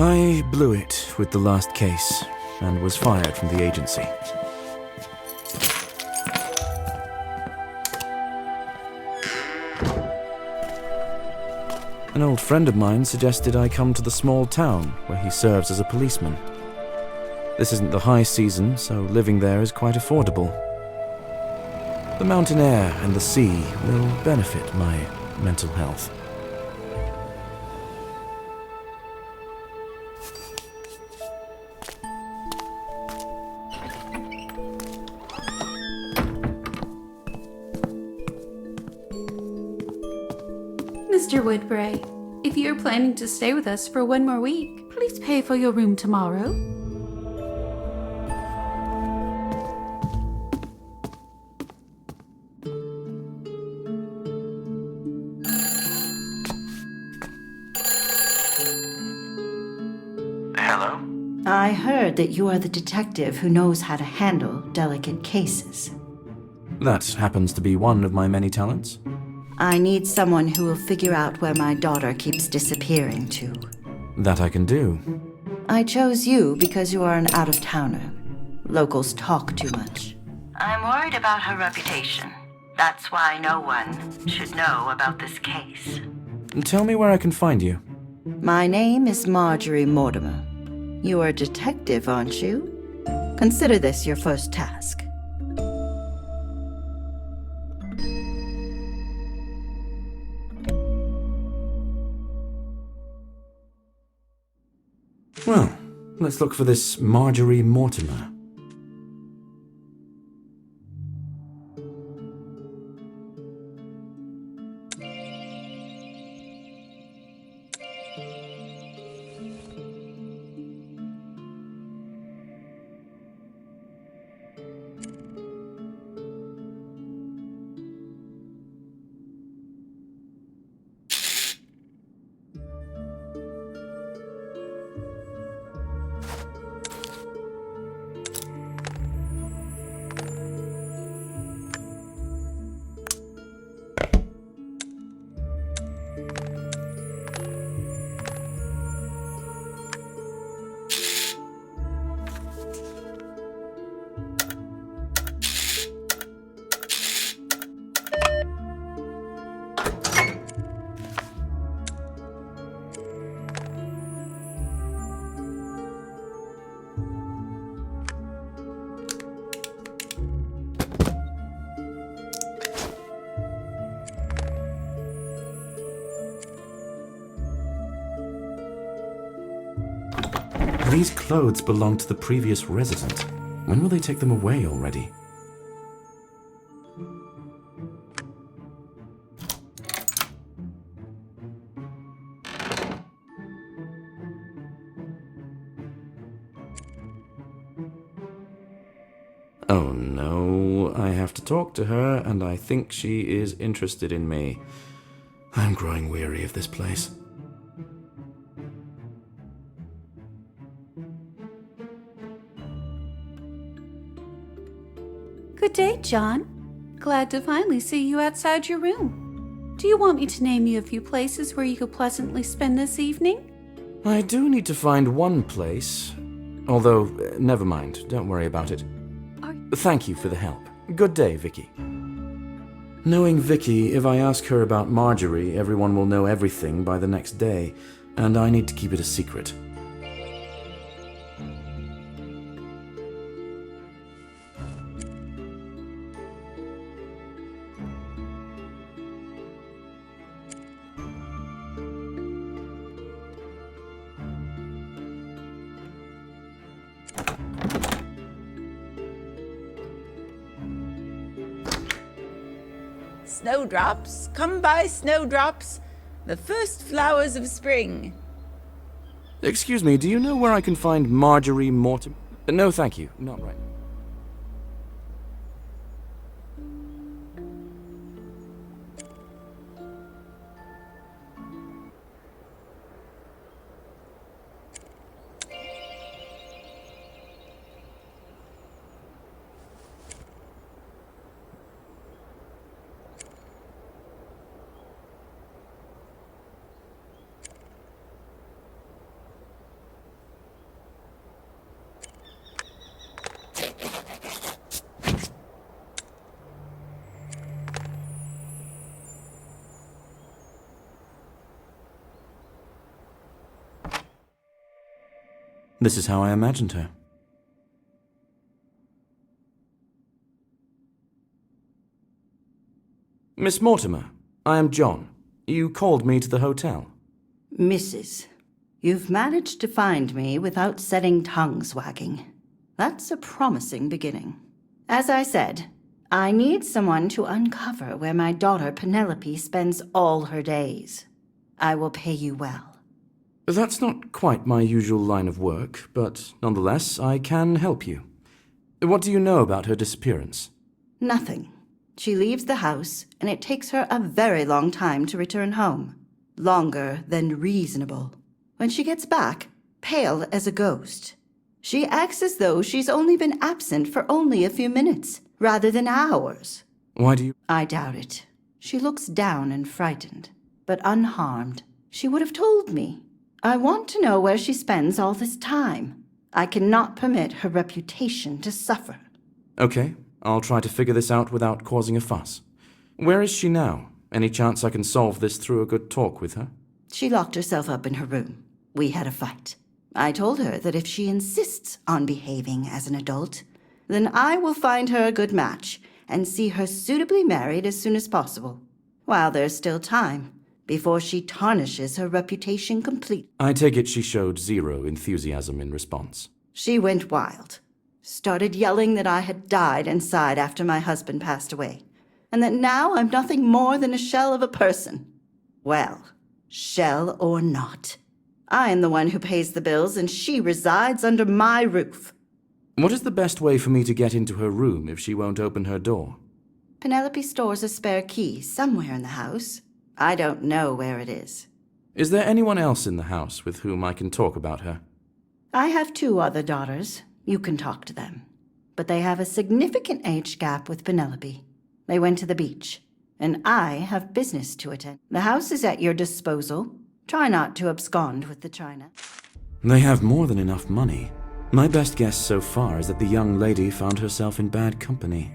I blew it with the last case and was fired from the agency. An old friend of mine suggested I come to the small town where he serves as a policeman. This isn't the high season, so living there is quite affordable. The mountain air and the sea will benefit my mental health. Mr. Woodbray, if you're planning to stay with us for one more week, please pay for your room tomorrow. Hello? I heard that you are the detective who knows how to handle delicate cases. That happens to be one of my many talents. I need someone who will figure out where my daughter keeps disappearing to. That I can do. I chose you because you are an out-of-towner. Locals talk too much. I'm worried about her reputation. That's why no one should know about this case. Tell me where I can find you. My name is Marjorie Mortimer. You are a detective, aren't you? Consider this your first task. Well, let's look for this Marjorie Mortimer. These clothes belong to the previous resident. When will they take them away already? Oh no, I have to talk to her, and I think she is interested in me. I'm growing weary of this place. Good day, John. Glad to finally see you outside your room. Do you want me to name you a few places where you could pleasantly spend this evening? I do need to find one place. Although, never mind, don't worry about it. Thank you for the help. Good day, Vicky. Knowing Vicky, if I ask her about Marjorie, everyone will know everything by the next day, and I need to keep it a secret. Snowdrops, come by, snowdrops, the first flowers of spring. Excuse me, do you know where I can find Marjorie Mortimer? No, thank you. Not right now. This is how I imagined her. Miss Mortimer, I am John. You called me to the hotel. Mrs., you've managed to find me without setting tongues wagging. That's a promising beginning. As I said, I need someone to uncover where my daughter Penelope spends all her days. I will pay you well. That's not quite my usual line of work, but nonetheless, I can help you. What do you know about her disappearance? Nothing. She leaves the house, and it takes her a very long time to return home. Longer than reasonable. When she gets back, pale as a ghost. She acts as though she's only been absent for only a few minutes, rather than hours. Why do you... I doubt it. She looks down and frightened, but unharmed. She would have told me. I want to know where she spends all this time. I cannot permit her reputation to suffer. Okay, I'll try to figure this out without causing a fuss. Where is she now? Any chance I can solve this through a good talk with her? She locked herself up in her room. We had a fight. I told her that if she insists on behaving as an adult, then I will find her a good match and see her suitably married as soon as possible, while there's still time, before she tarnishes her reputation completely. I take it she showed zero enthusiasm in response. She went wild. Started yelling that I had died inside after my husband passed away, and that now I'm nothing more than a shell of a person. Well, shell or not, I am the one who pays the bills, and she resides under my roof. What is the best way for me to get into her room if she won't open her door? Penelope stores a spare key somewhere in the house. I don't know where it is. Is there anyone else in the house with whom I can talk about her? I have 2 other daughters. You can talk to them. But they have a significant age gap with Penelope. They went to the beach, and I have business to attend. The house is at your disposal. Try not to abscond with the china. They have more than enough money. My best guess so far is that the young lady found herself in bad company.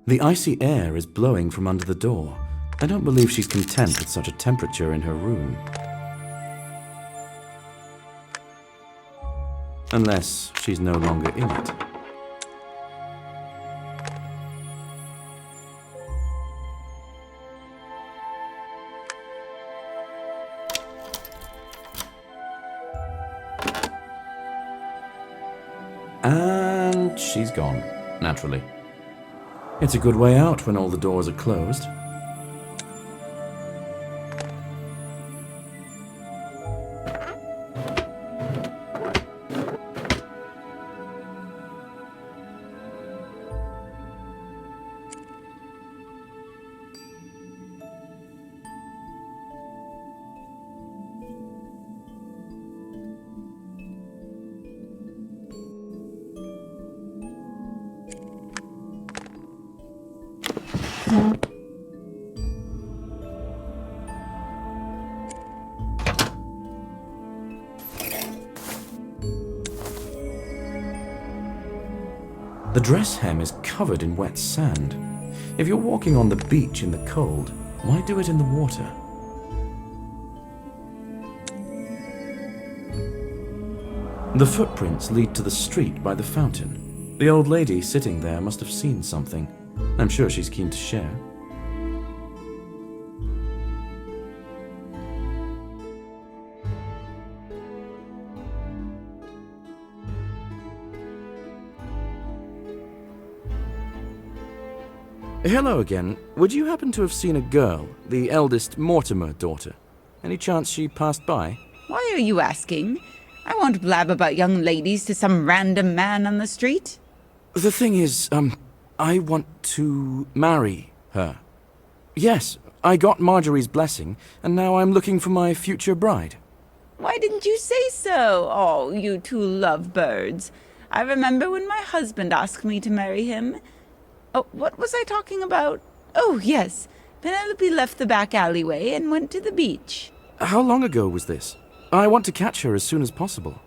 The icy air is blowing from under the door. I don't believe she's content with such a temperature in her room. Unless she's no longer in it. And she's gone, naturally. It's a good way out when all the doors are closed. The dress hem is covered in wet sand. If you're walking on the beach in the cold, why do it in the water? The footprints lead to the street by the fountain. The old lady sitting there must have seen something. I'm sure she's keen to share. Hello again. Would you happen to have seen a girl, the eldest Mortimer daughter? Any chance she passed by? Why are you asking? I won't blab about young ladies to some random man on the street. The thing is, I want to marry her. Yes, I got Marjorie's blessing, and now I'm looking for my future bride. Why didn't you say so? Oh, you two lovebirds. I remember when my husband asked me to marry him. Oh, what was I talking about? Oh, yes. Penelope left the back alleyway and went to the beach. How long ago was this? I want to catch her as soon as possible.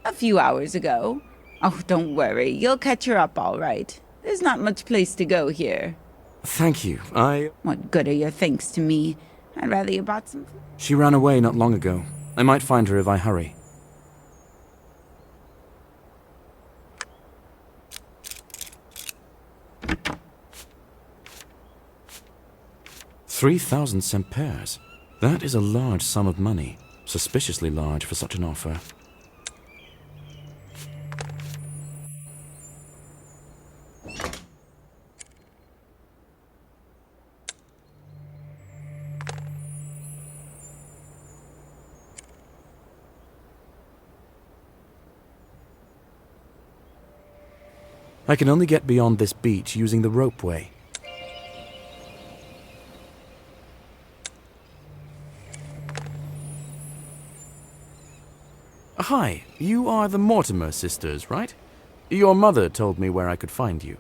A few hours ago. Oh, don't worry. You'll catch her up all right. There's not much place to go here. Thank you. What good are your thanks to me? I'd rather you bought some food. She ran away not long ago. I might find her if I hurry. $3,000 cempairs. That is a large sum of money. Suspiciously large for such an offer. I can only get beyond this beach using the ropeway. Hi, you are the Mortimer sisters, right? Your mother told me where I could find you.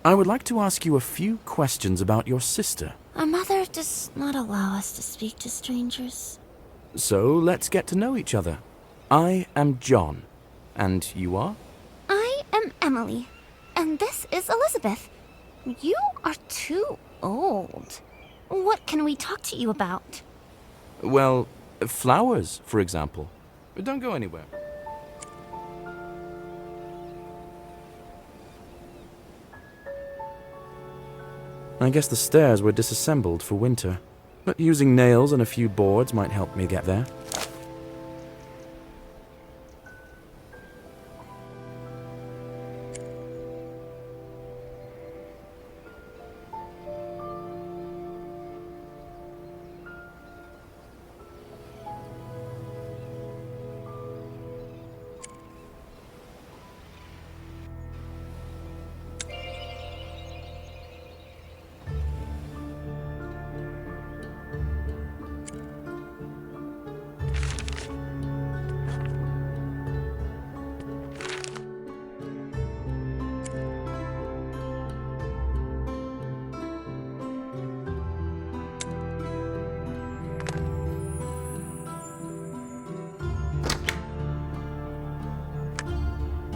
I would like to ask you a few questions about your sister. Our mother does not allow us to speak to strangers. So let's get to know each other. I am John. And you are? I am Emily, and this is Elizabeth. You are too old. What can we talk to you about? Well, flowers, for example. But don't go anywhere. I guess the stairs were disassembled for winter, but using nails and a few boards might help me get there.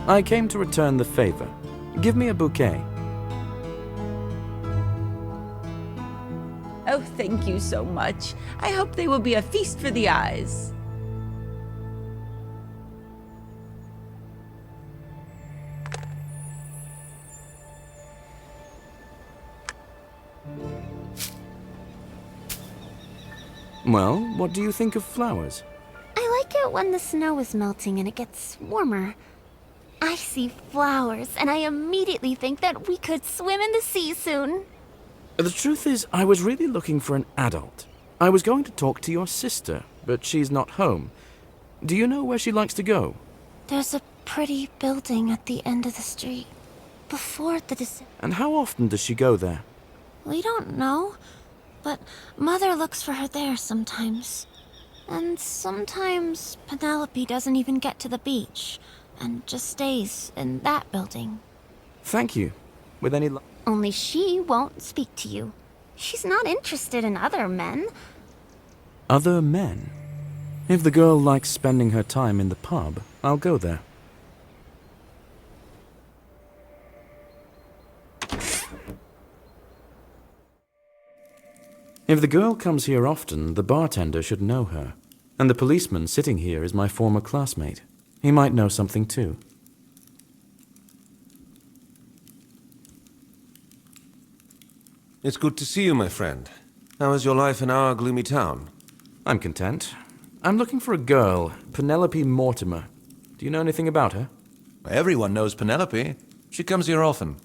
I came to return the favor. Give me a bouquet. Oh, thank you so much. I hope they will be a feast for the eyes. Well, what do you think of flowers? I like it when the snow is melting and it gets warmer. I see flowers, and I immediately think that we could swim in the sea soon. The truth is, I was really looking for an adult. I was going to talk to your sister, but she's not home. Do you know where she likes to go? There's a pretty building at the end of the street. Before the And how often does she go there? We don't know, but Mother looks for her there sometimes. And sometimes Penelope doesn't even get to the beach, and just stays in that building. Thank you. With any luck? Only she won't speak to you. She's not interested in other men. Other men? If the girl likes spending her time in the pub, I'll go there. If the girl comes here often, the bartender should know her. And the policeman sitting here is my former classmate. He might know something too. It's good to see you, my friend. How is your life in our gloomy town? I'm content. I'm looking for a girl, Penelope Mortimer. Do you know anything about her? Everyone knows Penelope. She comes here often.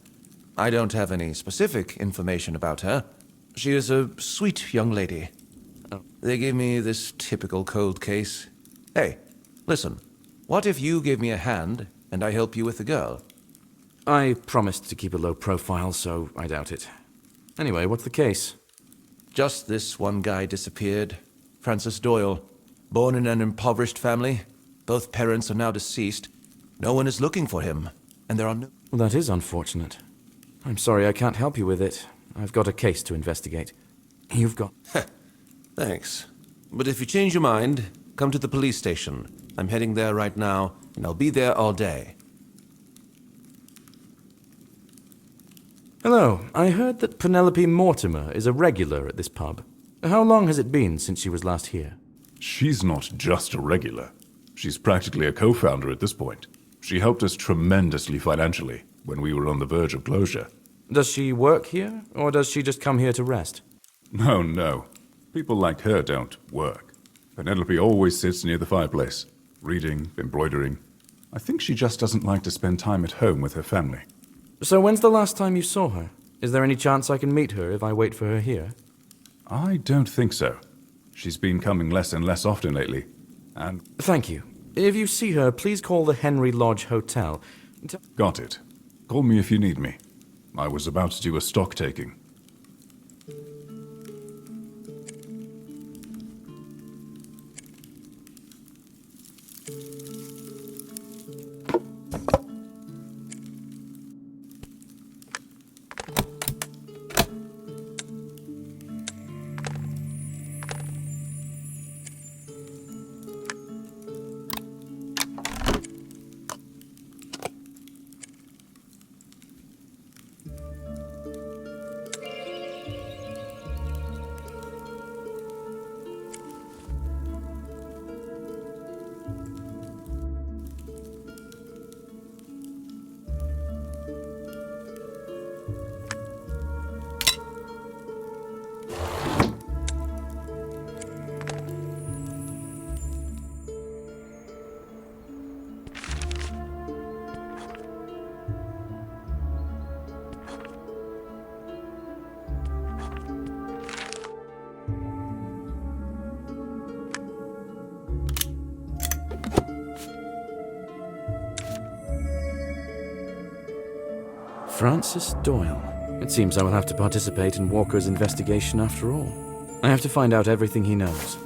I don't have any specific information about her. She is a sweet young lady. They gave me this typical cold case. Hey, listen. What if you give me a hand and I help you with the girl? I promised to keep a low profile, so I doubt it. Anyway, what's the case? Just this one guy disappeared. Francis Doyle. Born in an impoverished family. Both parents are now deceased. No one is looking for him. And there are no... Well, that is unfortunate. I'm sorry I can't help you with it. I've got a case to investigate. You've got... Thanks. But if you change your mind, come to the police station. I'm heading there right now, and I'll be there all day. Hello. I heard that Penelope Mortimer is a regular at this pub. How long has it been since she was last here? She's not just a regular. She's practically a co-founder at this point. She helped us tremendously financially when we were on the verge of closure. Does she work here, or does she just come here to rest? No. People like her don't work. Penelope always sits near the fireplace, reading, embroidering. I think she just doesn't like to spend time at home with her family. So when's the last time you saw her? Is there any chance I can meet her if I wait for her here? I don't think so. She's been coming less and less often lately, and... Thank you. If you see her, please call the Henry Lodge Hotel. Got it. Call me if you need me. I was about to do a stock taking. Francis Doyle. It seems I will have to participate in Walker's investigation after all. I have to find out everything he knows.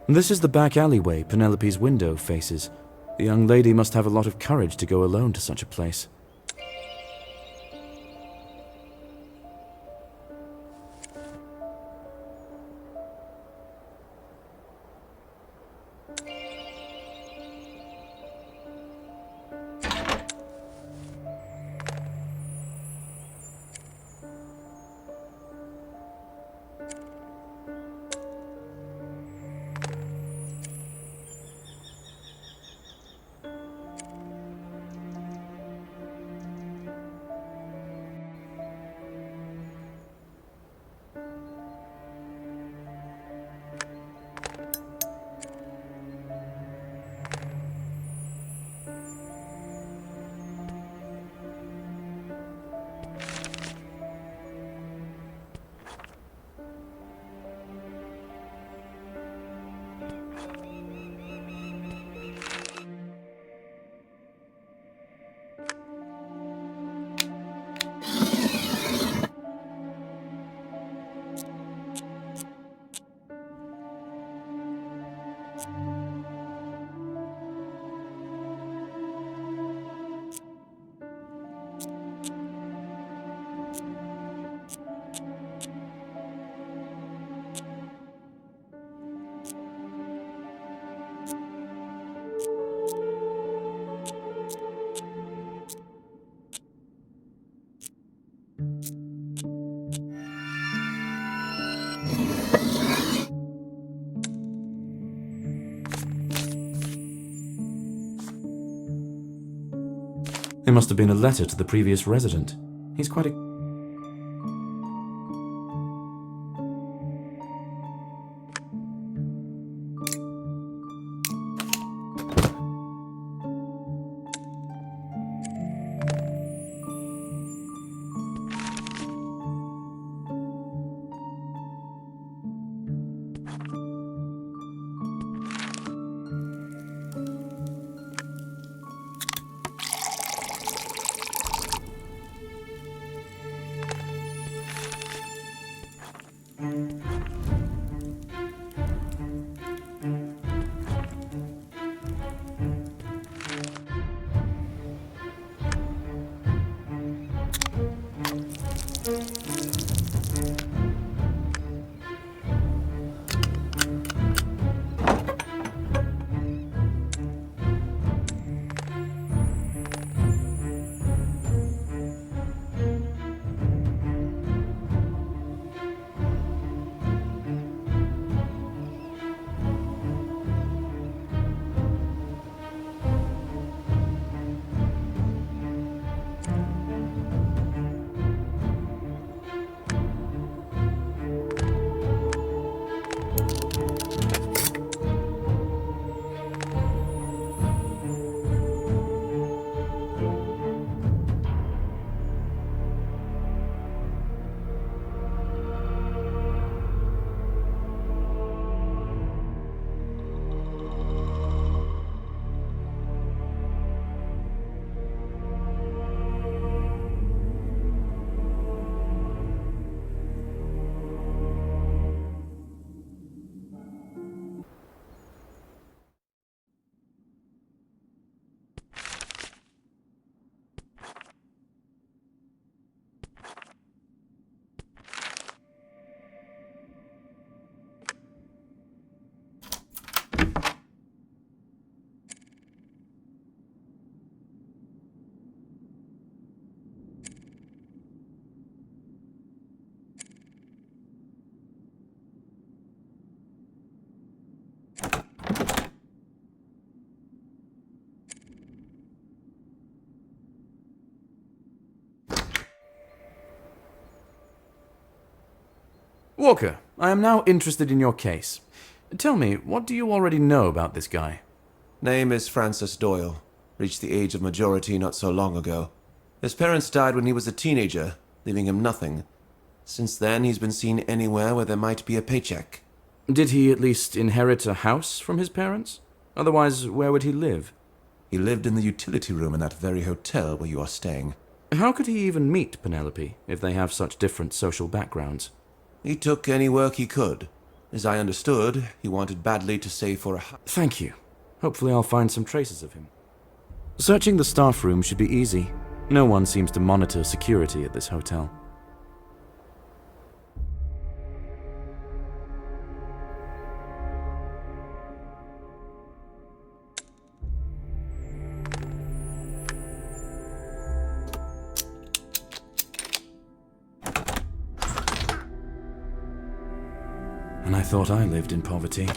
This is the back alleyway Penelope's window faces. The young lady must have a lot of courage to go alone to such a place. There must have been a letter to the previous resident. He's quite a... Walker, I am now interested in your case. Tell me, what do you already know about this guy? Name is Francis Doyle. Reached the age of majority not so long ago. His parents died when he was a teenager, leaving him nothing. Since then, he's been seen anywhere where there might be a paycheck. Did he at least inherit a house from his parents? Otherwise, where would he live? He lived in the utility room in that very hotel where you are staying. How could he even meet Penelope, if they have such different social backgrounds? He took any work he could. As I understood, he wanted badly to save for a... Thank you. Hopefully I'll find some traces of him. Searching the staff room should be easy. No one seems to monitor security at this hotel. And I thought I lived in poverty.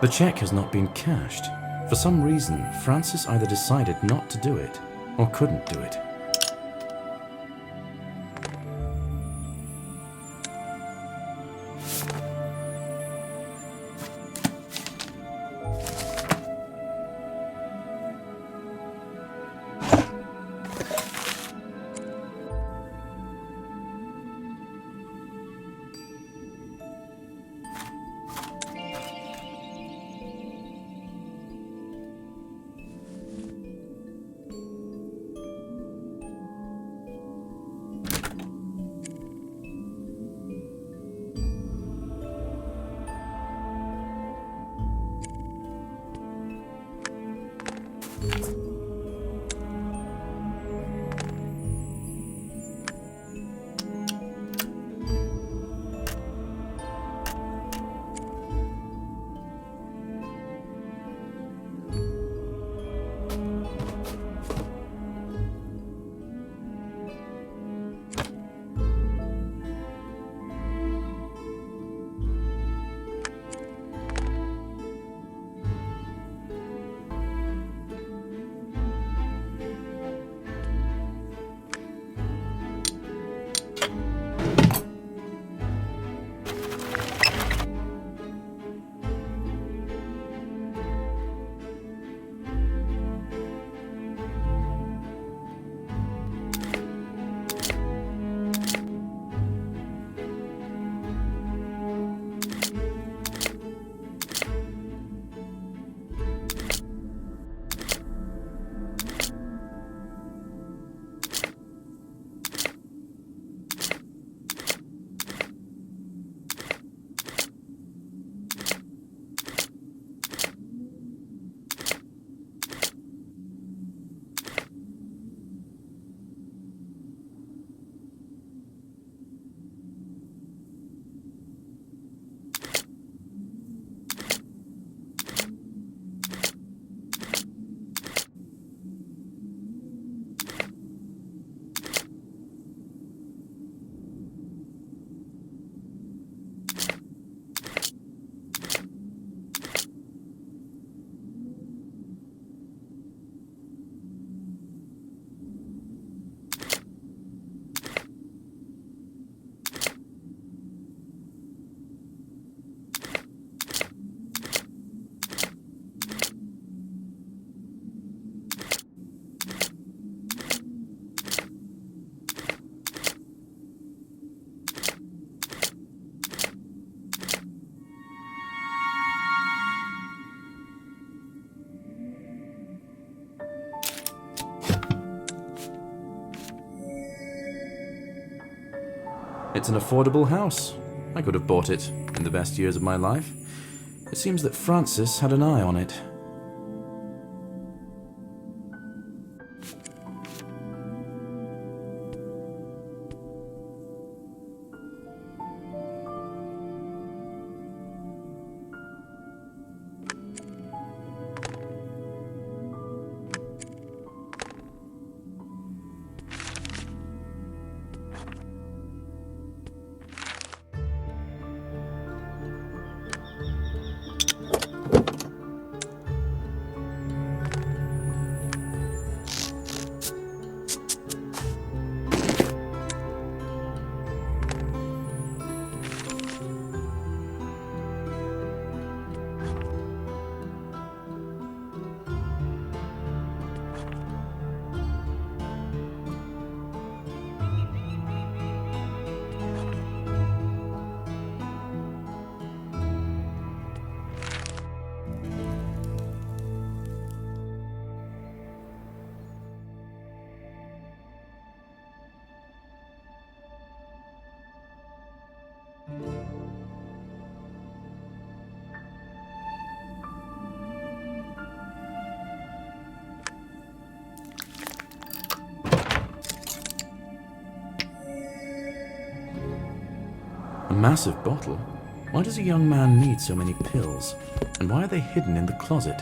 The check has not been cashed. For some reason, Francis either decided not to do it, or couldn't do it. It's an affordable house. I could have bought it in the best years of my life. It seems that Francis had an eye on it. massive bottle? Why does a young man need so many pills? And why are they hidden in the closet?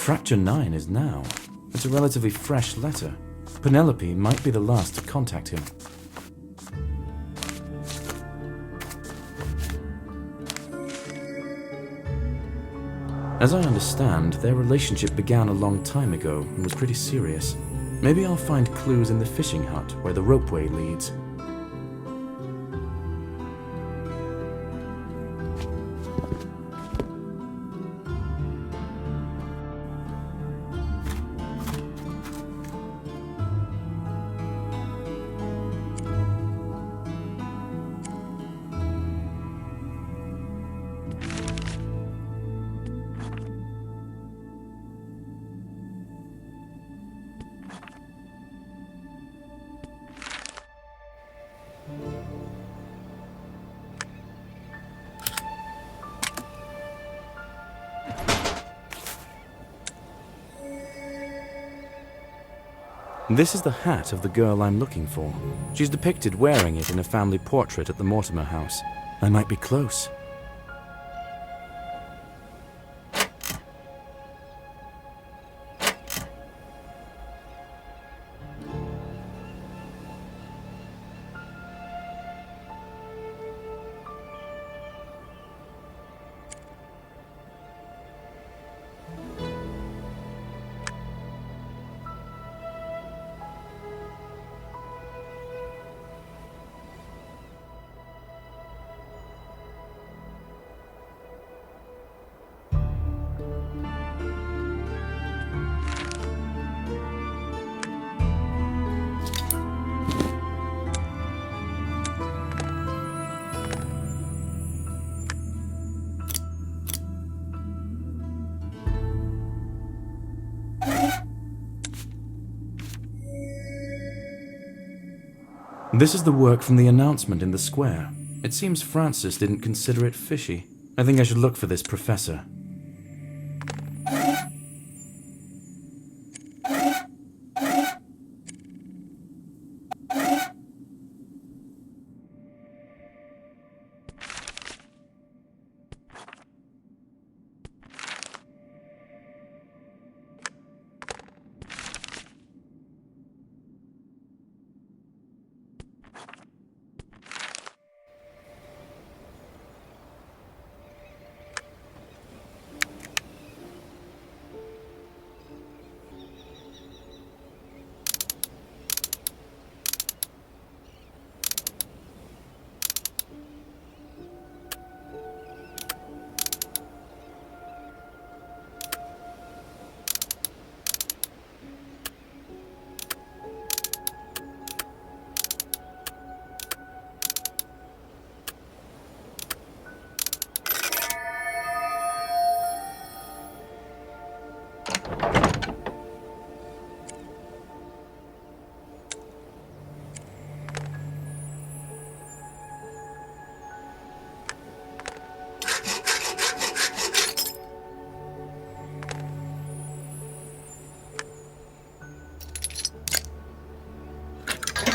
Fracture 9 is now. It's a relatively fresh letter. Penelope might be the last to contact him. As I understand, their relationship began a long time ago and was pretty serious. Maybe I'll find clues in the fishing hut where the ropeway leads. This is the hat of the girl I'm looking for. She's depicted wearing it in a family portrait at the Mortimer house. I might be close. This is the work from the announcement in the square. It seems Francis didn't consider it fishy. I think I should look for this professor.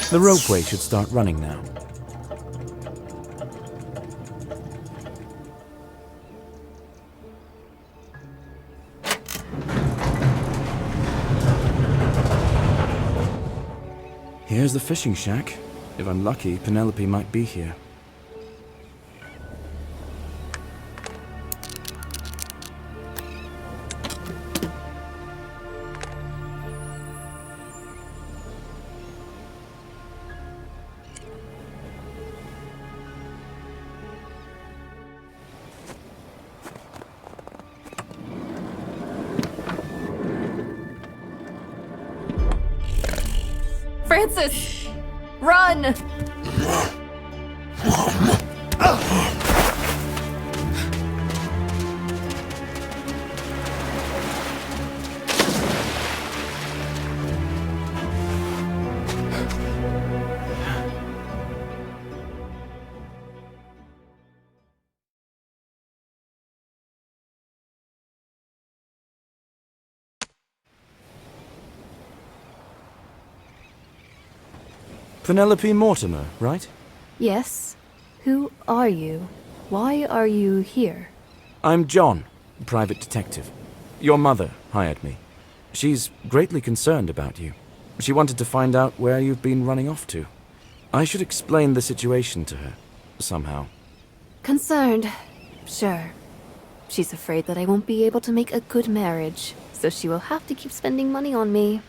The ropeway should start running now. Here's the fishing shack. If I'm lucky, Penelope might be here. Francis! Run! Penelope Mortimer, right? Yes? Who are you? Why are you here? I'm John, private detective. Your mother hired me. She's greatly concerned about you. She wanted to find out where you've been running off to. I should explain the situation to her, somehow. Concerned. Sure. She's afraid that I won't be able to make a good marriage, so she will have to keep spending money on me.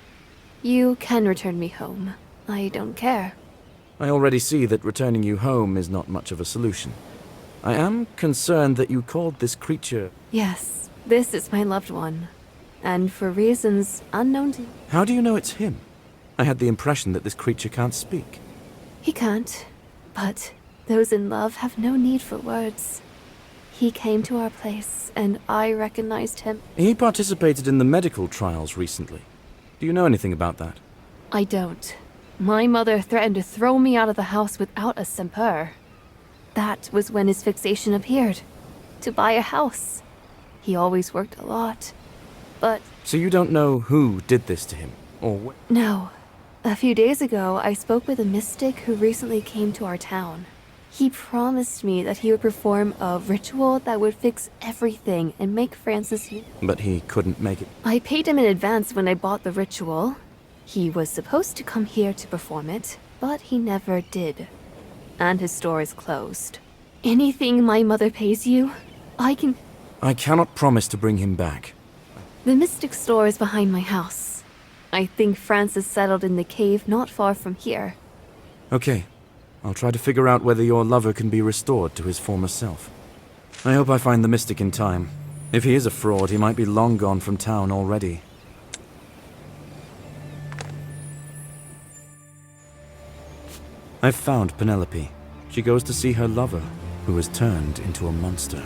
You can return me home. I don't care. I already see that returning you home is not much of a solution. I am concerned that you called this creature... Yes, this is my loved one. And for reasons unknown to... How do you know it's him? I had the impression that this creature can't speak. He can't. But those in love have no need for words. He came to our place, and I recognized him. He participated in the medical trials recently. Do you know anything about that? I don't. My mother threatened to throw me out of the house without a semper. That was when his fixation appeared. To buy a house. He always worked a lot. But... So you don't know who did this to him? Or No. A few days ago, I spoke with a mystic who recently came to our town. He promised me that he would perform a ritual that would fix everything and make Francis... But he couldn't make it. I paid him in advance when I bought the ritual. He was supposed to come here to perform it, but he never did. And his store is closed. Anything my mother pays you, I can... I cannot promise to bring him back. The mystic store is behind my house. I think Francis settled in the cave not far from here. Okay. I'll try to figure out whether your lover can be restored to his former self. I hope I find the mystic in time. If he is a fraud, he might be long gone from town already. I've found Penelope. She goes to see her lover, who has turned into a monster.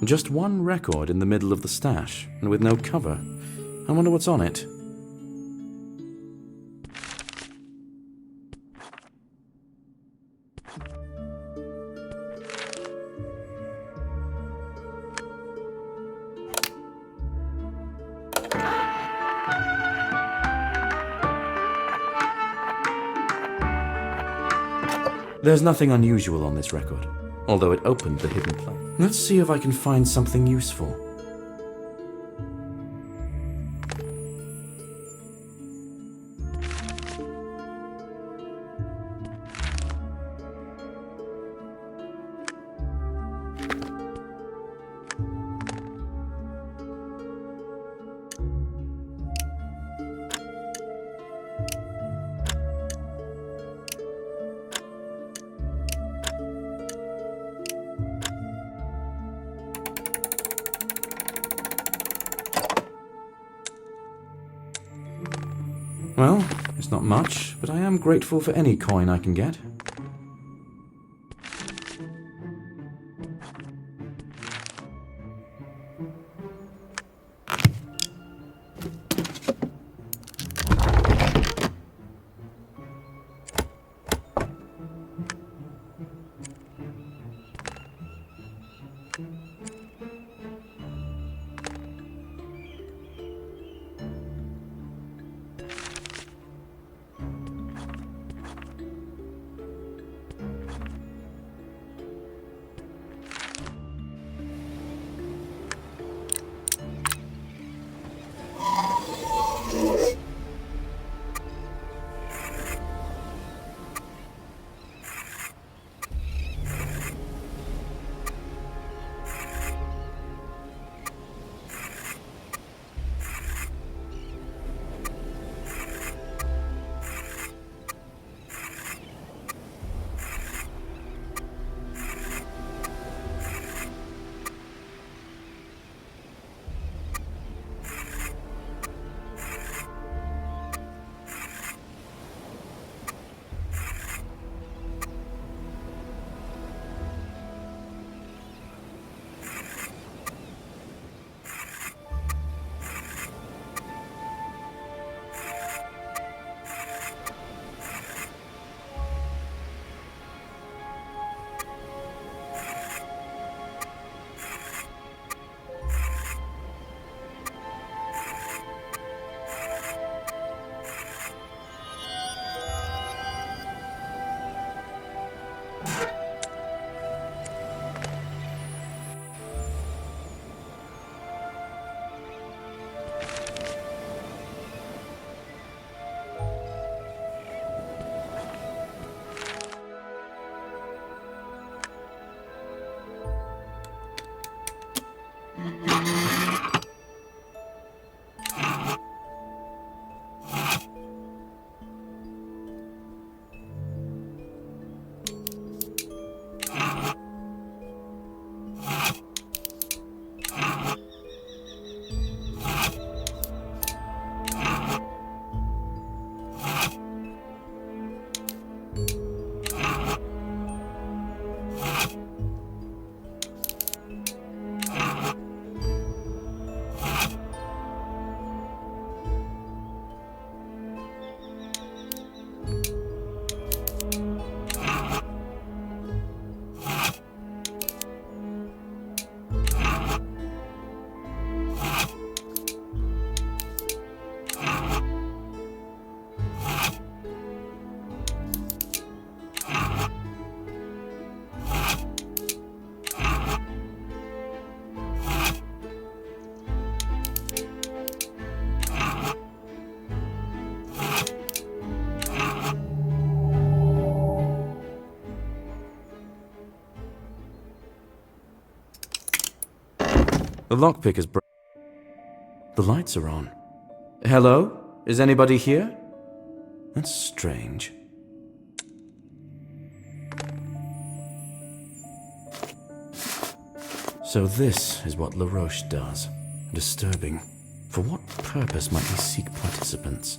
Just one record in the middle of the stash, and with no cover. I wonder what's on it. There's nothing unusual on this record, although it opened the hidden place. Let's see if I can find something useful. Well, it's not much, but I am grateful for any coin I can get. The lockpick is broken. The lights are on. Hello? Is anybody here? That's strange. So this is what LaRoche does. Disturbing. For what purpose might he seek participants?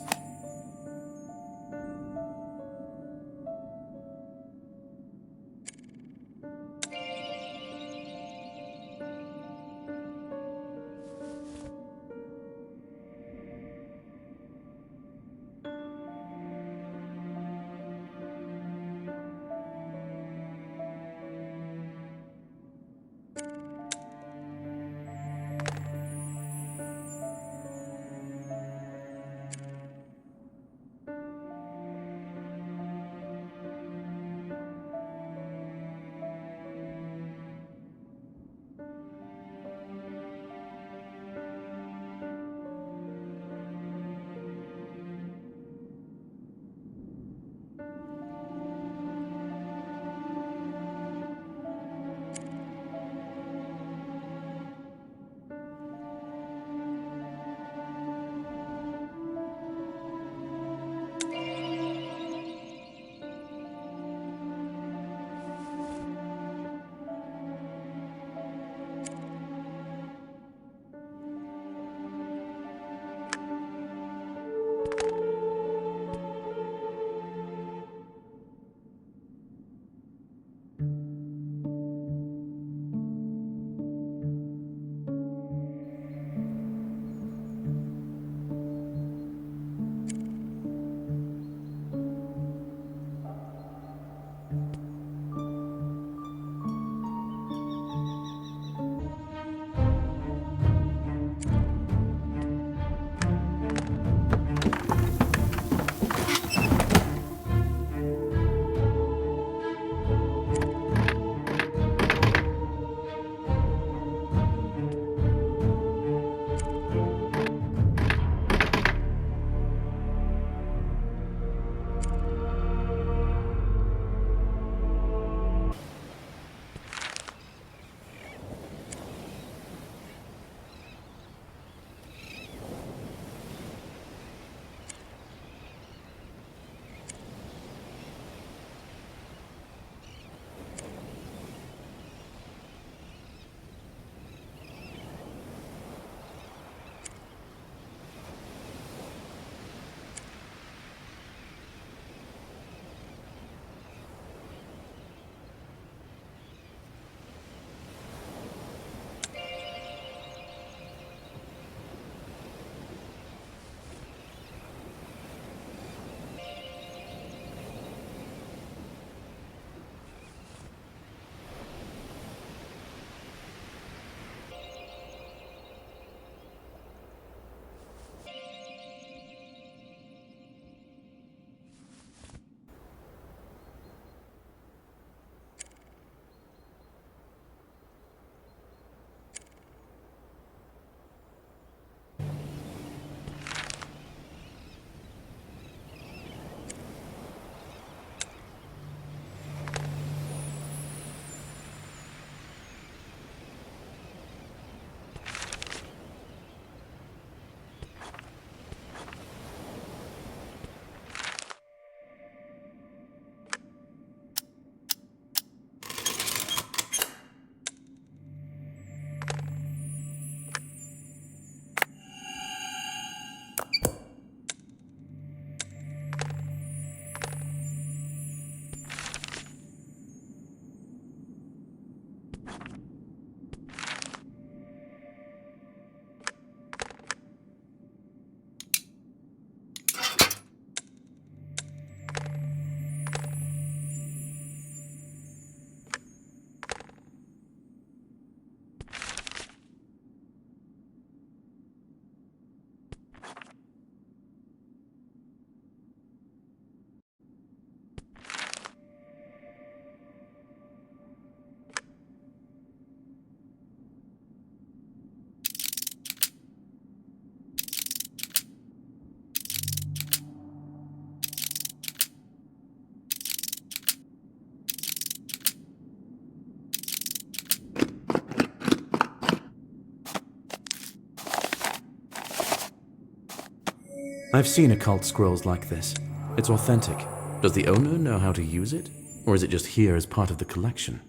I've seen occult scrolls like this. It's authentic. Does the owner know how to use it? Or is it just here as part of the collection?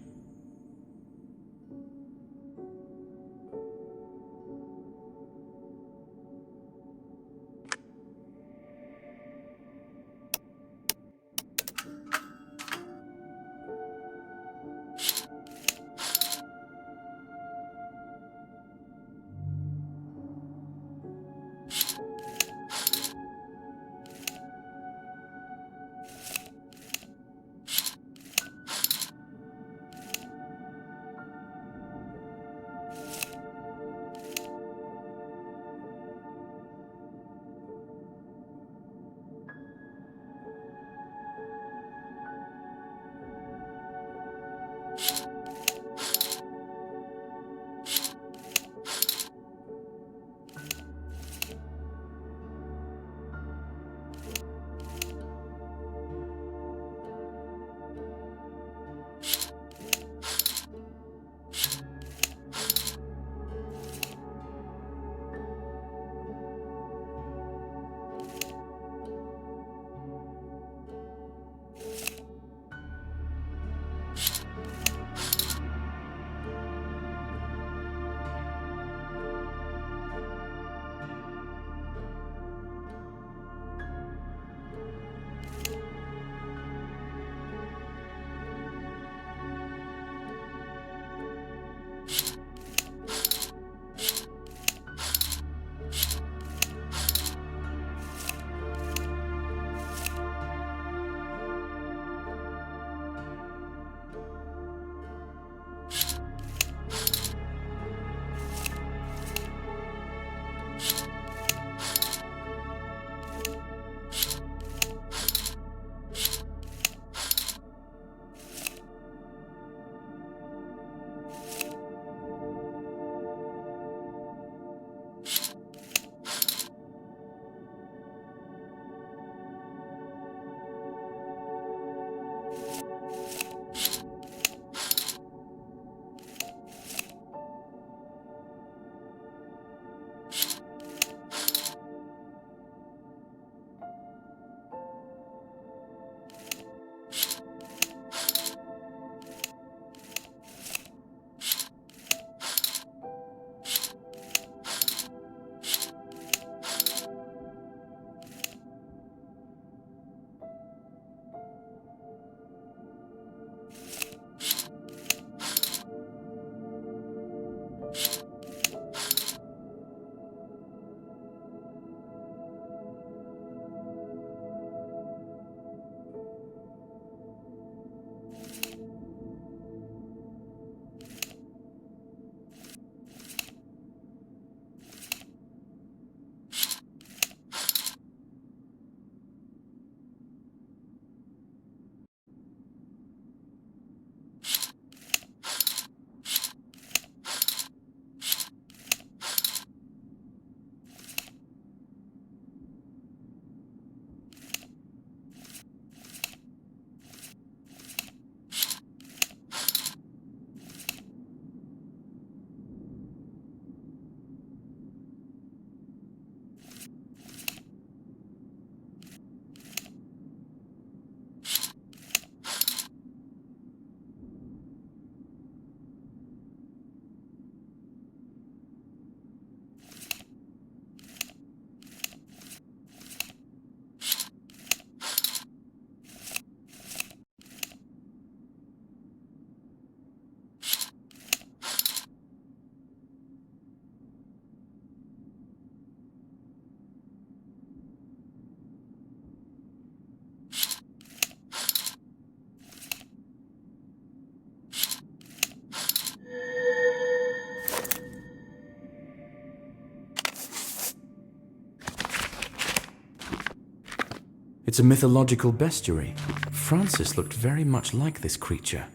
It's a mythological bestiary. Francis looked very much like this creature.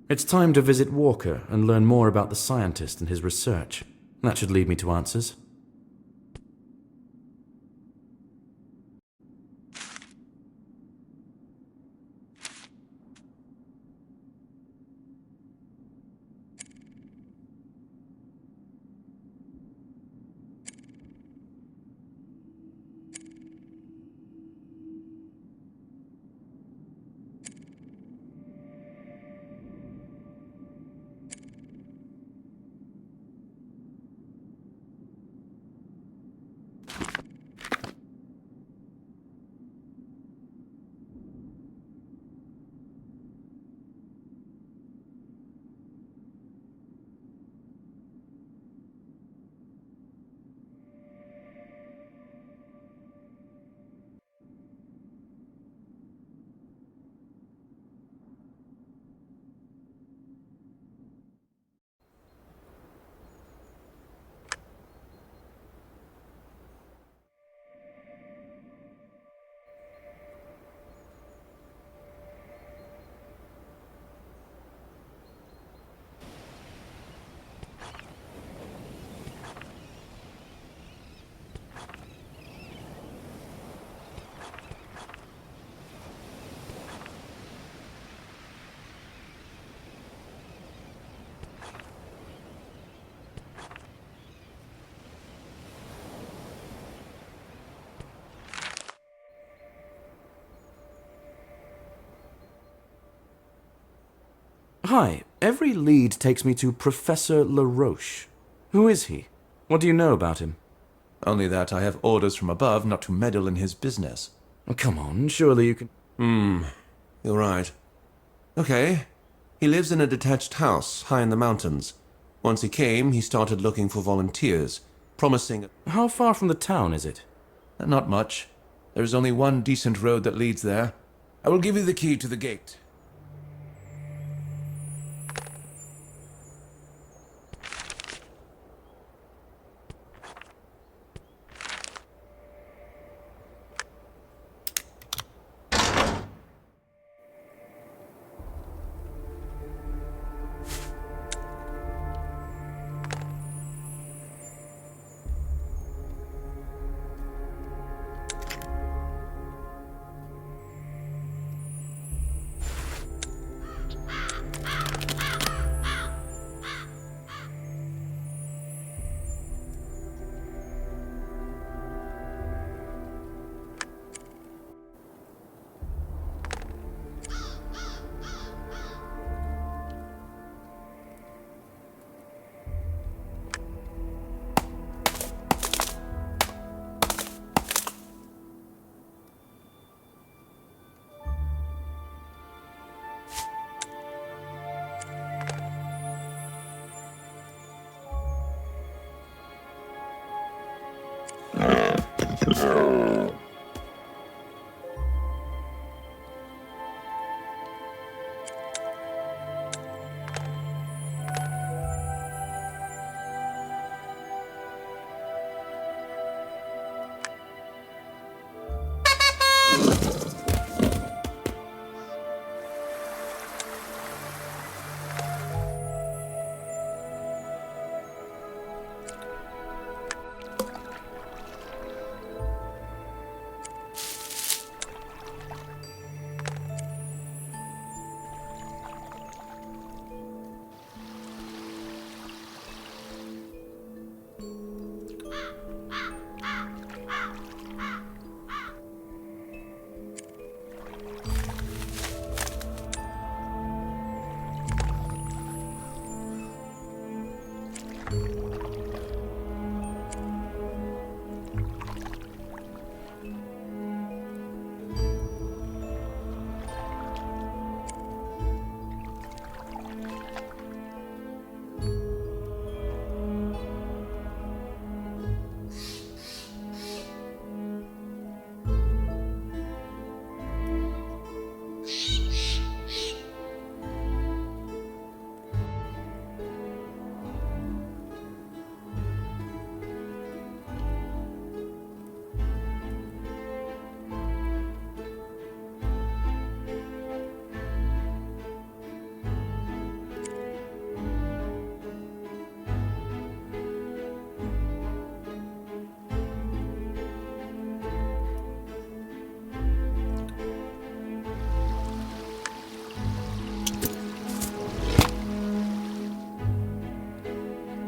It's time to visit Walker and learn more about the scientist and his research. That should lead me to answers. Hi, every lead takes me to Professor LaRoche. Who is he? What do you know about him? Only that I have orders from above not to meddle in his business. Oh, come on, surely you can... You're right. Okay. He lives in a detached house high in the mountains. Once he came, he started looking for volunteers, promising... How far from the town is it? Not much. There's only one decent road that leads there. I will give you the key to the gate.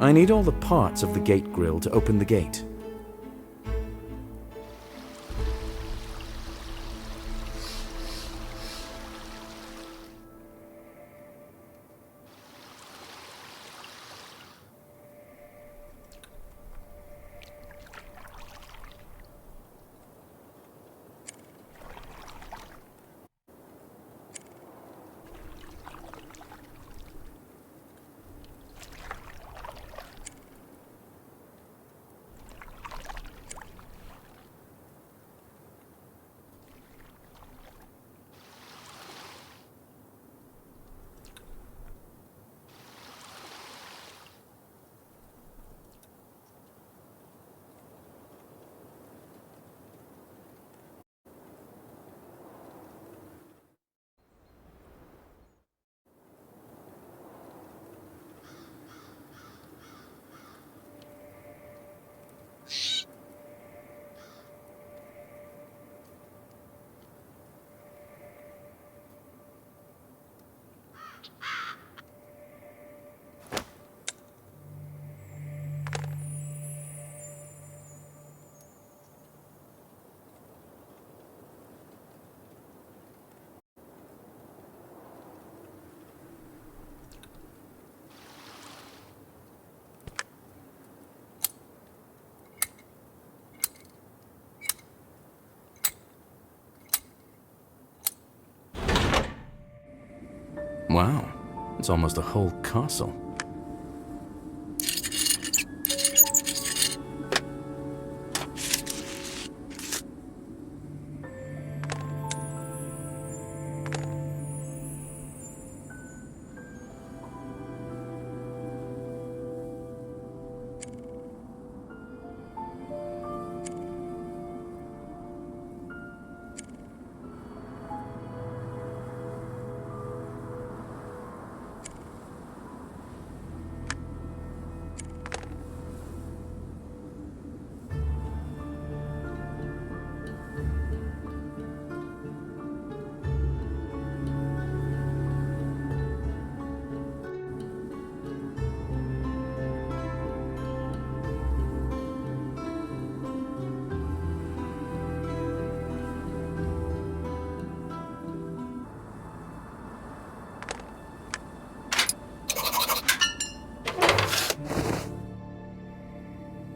I need all the parts of the gate grill to open the gate. Wow, it's almost a whole castle.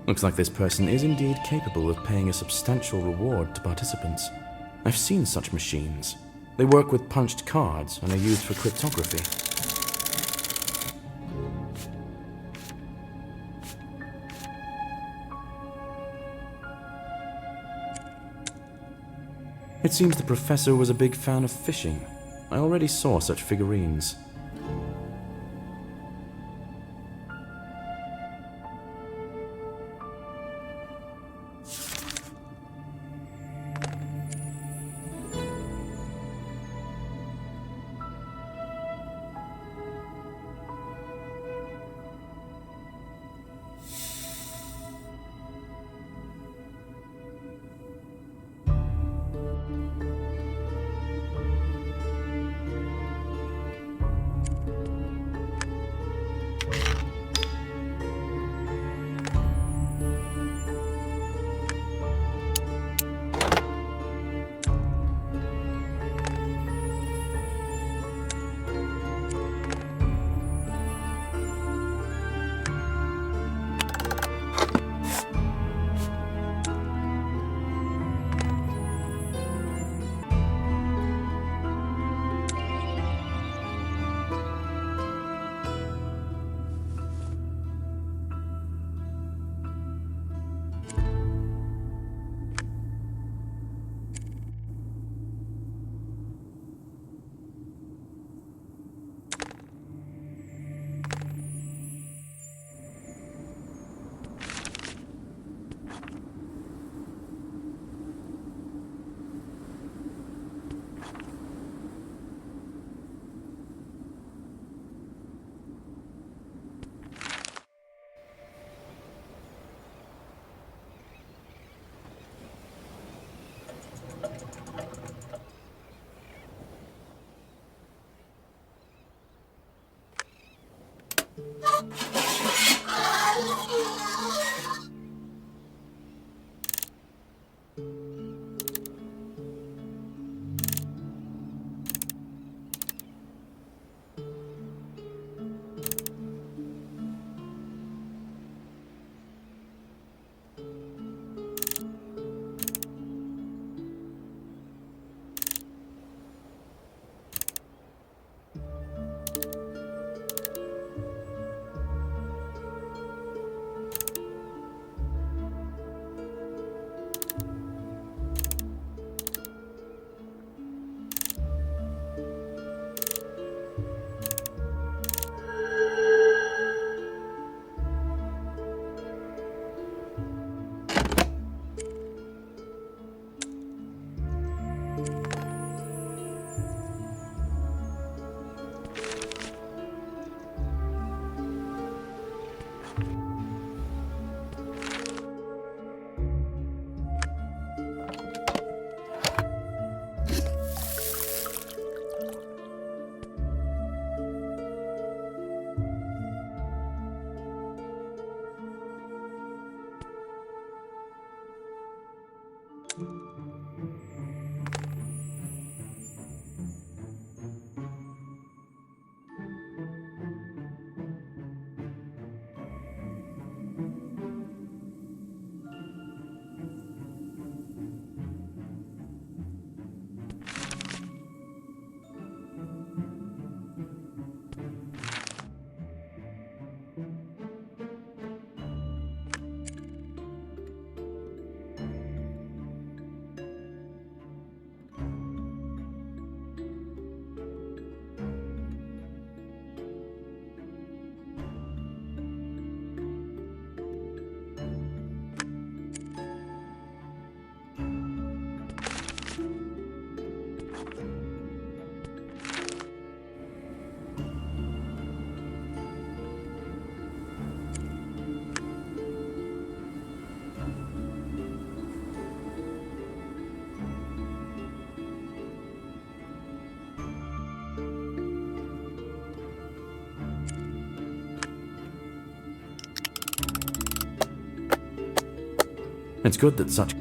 Looks like this person is indeed capable of paying a substantial reward to participants. I've seen such machines. They work with punched cards and are used for cryptography. It seems the professor was a big fan of fishing. I already saw such figurines. It's good that such...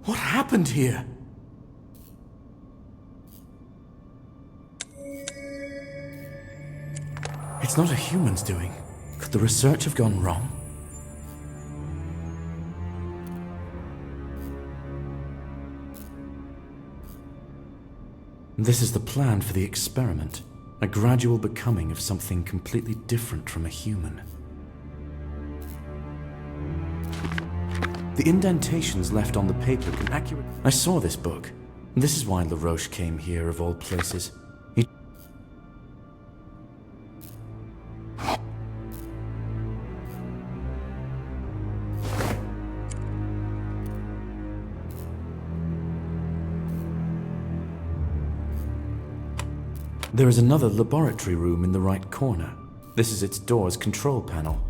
What happened here? It's not a human's doing. Could the research have gone wrong? This is the plan for the experiment. A gradual becoming of something completely different from a human. The indentations left on the paper can accurately... I saw this book. This is why LaRoche came here, of all places. There is another laboratory room in the right corner. This is its door's control panel.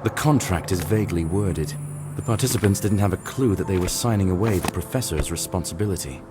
The contract is vaguely worded. The participants didn't have a clue that they were signing away the professor's responsibility.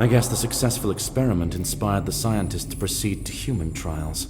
I guess the successful experiment inspired the scientists to proceed to human trials.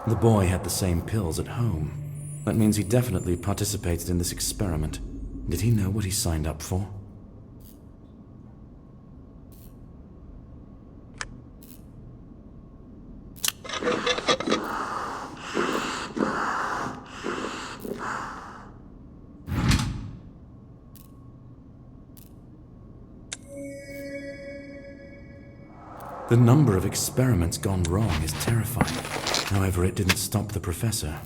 The boy had the same pills at home. That means he definitely participated in this experiment. Did he know what he signed up for? The number of experiments gone wrong is terrifying. However, it didn't stop the professor.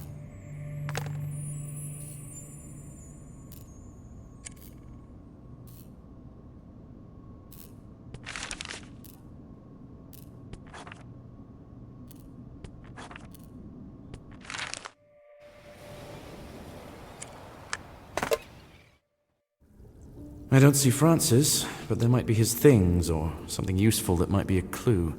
I don't see Francis, but there might be his things or something useful that might be a clue.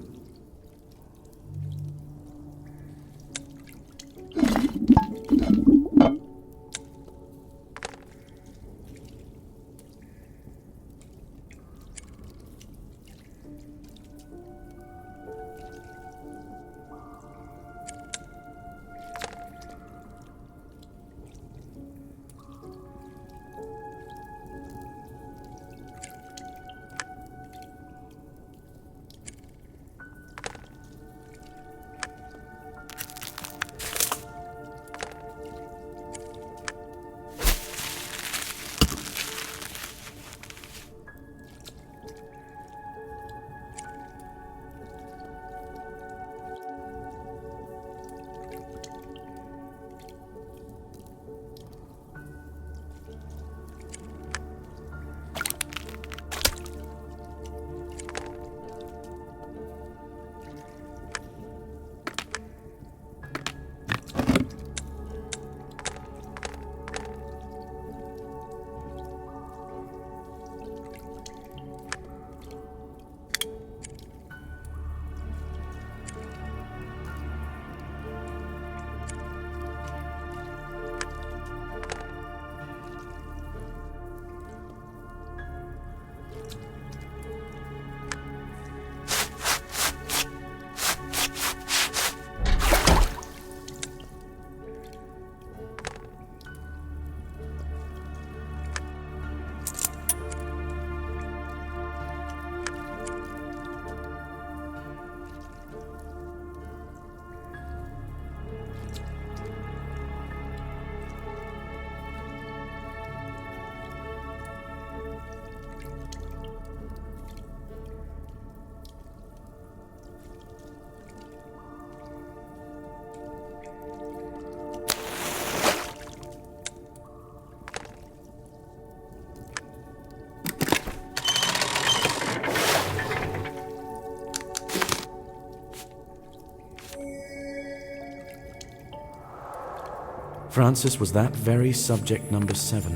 Francis was that very subject number 7,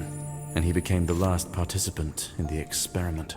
and he became the last participant in the experiment.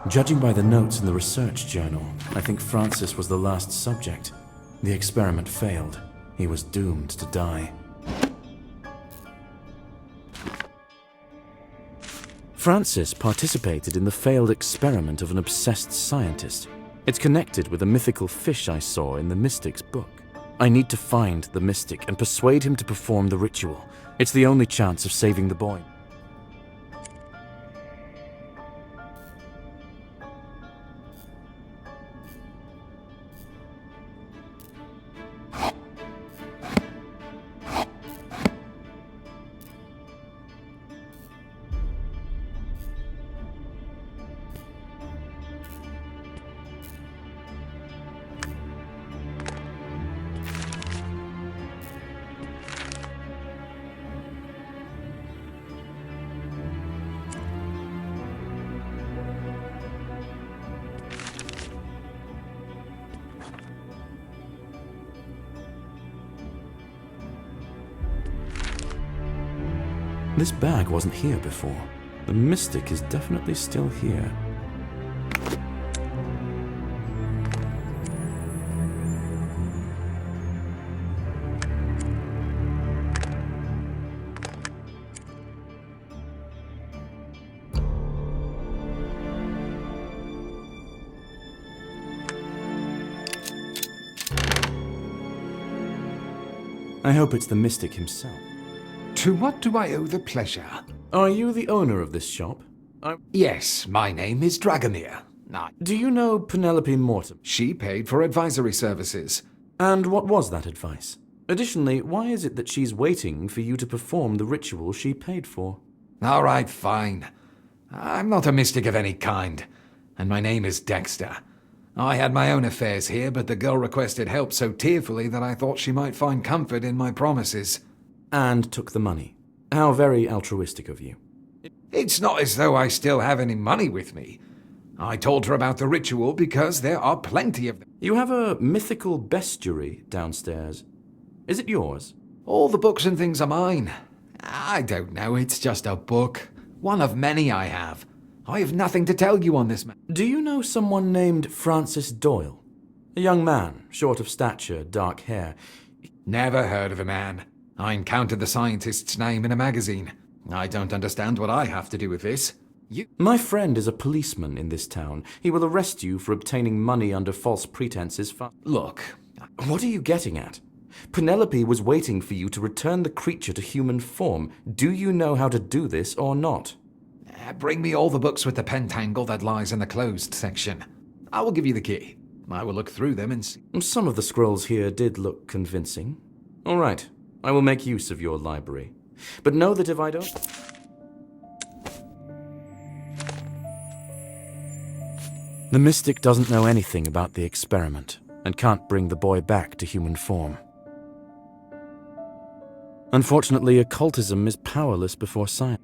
Judging by the notes in the research journal, I think Francis was the last subject. The experiment failed. He was doomed to die. Francis participated in the failed experiment of an obsessed scientist. It's connected with a mythical fish I saw in the Mystic's book. I need to find the Mystic and persuade him to perform the ritual. It's the only chance of saving the boy. This bag wasn't here before. The mystic is definitely still here. I hope it's the mystic himself. To what do I owe the pleasure? Are you the owner of this shop? Yes, my name is Dragomir. Do you know Penelope Mortimer? She paid for advisory services. And what was that advice? Additionally, why is it that she's waiting for you to perform the ritual she paid for? All right, fine. I'm not a mystic of any kind, and my name is Dexter. I had my own affairs here, but the girl requested help so tearfully that I thought she might find comfort in my promises. And took the money. How very altruistic of you. It's not as though I still have any money with me. I told her about the ritual because there are plenty of them. You have a mythical bestiary downstairs. Is it yours? All the books and things are mine. I don't know, it's just a book. One of many I have. I have nothing to tell you on this matter. Do you know someone named Francis Doyle? A young man, short of stature, dark hair. Never heard of a man. I encountered the scientist's name in a magazine. I don't understand what I have to do with this. My friend is a policeman in this town. He will arrest you for obtaining money under false pretenses. Look. What are you getting at? Penelope was waiting for you to return the creature to human form. Do you know how to do this or not? Bring me all the books with the pentangle that lies in the closed section. I will give you the key. I will look through them and see. Some of the scrolls here did look convincing. All right, I will make use of your library. But know that if I don't... The mystic doesn't know anything about the experiment and can't bring the boy back to human form. Unfortunately, occultism is powerless before science.